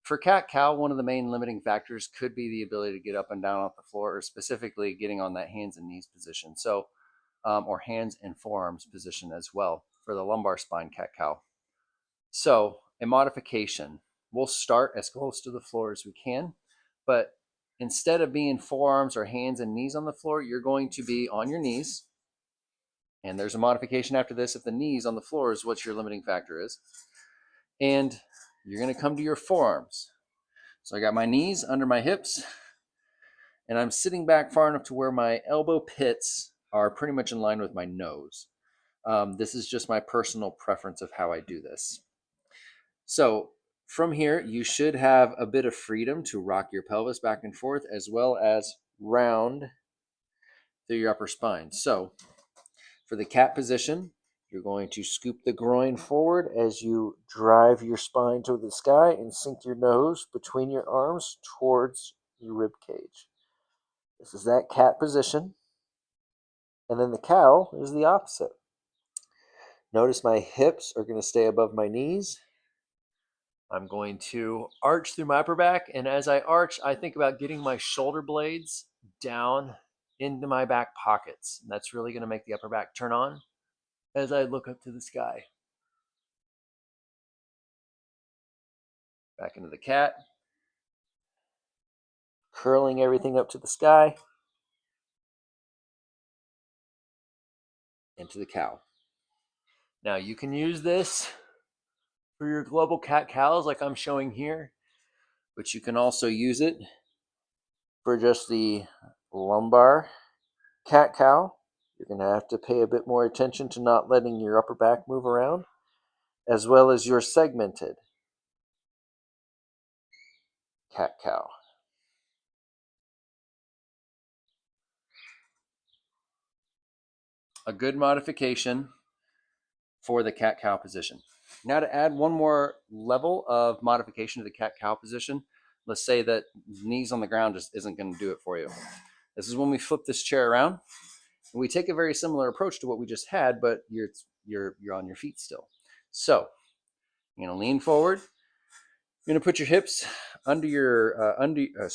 For cat-cow, one of the main limiting factors could be the ability to get up and down off the floor, or specifically getting on that hands and knees position. So, or hands and forearms position as well for the lumbar spine cat-cow. So a modification, we'll start as close to the floor as we can, but instead of being forearms or hands and knees on the floor, you're going to be on your knees. And there's a modification after this if the knees on the floor is what your limiting factor is. And you're going to come to your forearms. So I got my knees under my hips, and I'm sitting back far enough to where my elbow pits are pretty much in line with my nose. This is just my personal preference of how I do this. So from here, you should have a bit of freedom to rock your pelvis back and forth as well as round through your upper spine. So for the cat position, you're going to scoop the groin forward as you drive your spine to the sky and sink your nose between your arms towards your rib cage. This is that cat position. And then the cow is the opposite. Notice my hips are going to stay above my knees. I'm going to arch through my upper back, and as I arch, I think about getting my shoulder blades down into my back pockets. And that's really going to make the upper back turn on as I look up to the sky. Back into the cat, curling everything up to the sky, into the cow. Now you can use this for your global cat-cows like I'm showing here, but you can also use it for just the lumbar cat-cow. You're going to have to pay a bit more attention to not letting your upper back move around, as well as your segmented cat-cow. A good modification for the cat-cow position. Now to add one more level of modification to the cat-cow position, let's say that knees on the ground just isn't going to do it for you. This is when we flip this chair around. And we take a very similar approach to what we just had, but you're on your feet still. So you're going to lean forward. You're going to put your hips under your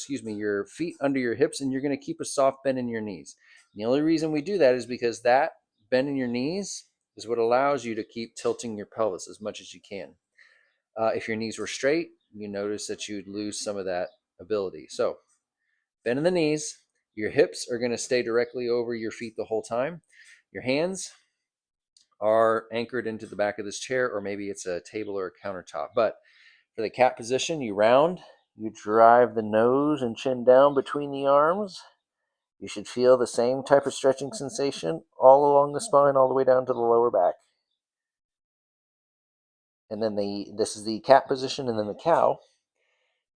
your feet under your hips, and you're going to keep a soft bend in your knees. And the only reason we do that is because that bend in your knees is what allows you to keep tilting your pelvis as much as you can. If your knees were straight, you notice that you'd lose some of that ability. So bend in the knees. Your hips are going to stay directly over your feet the whole time. Your hands are anchored into the back of this chair, or maybe it's a table or a countertop. But for the cat position, you round, you drive the nose and chin down between the arms. You should feel the same type of stretching sensation all along the spine, all the way down to the lower back. And then this is the cat position, and then the cow.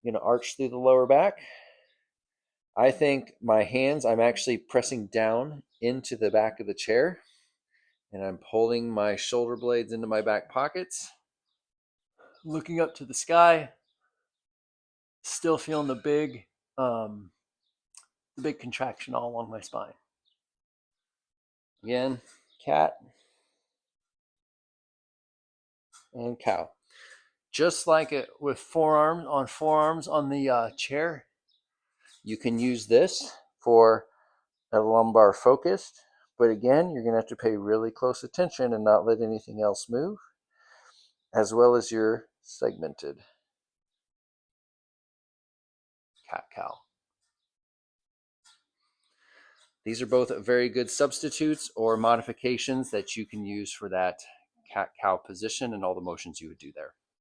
You're going to arch through the lower back. I think my hands, I'm actually pressing down into the back of the chair, and I'm pulling my shoulder blades into my back pockets, looking up to the sky, still feeling the big contraction all along my spine. Again, cat and cow. Just like it with forearms on the chair, you can use this for a lumbar focused, but again, you're going to have to pay really close attention and not let anything else move, as well as your segmented cat-cow. These are both very good substitutes or modifications that you can use for that cat-cow position and all the motions you would do there.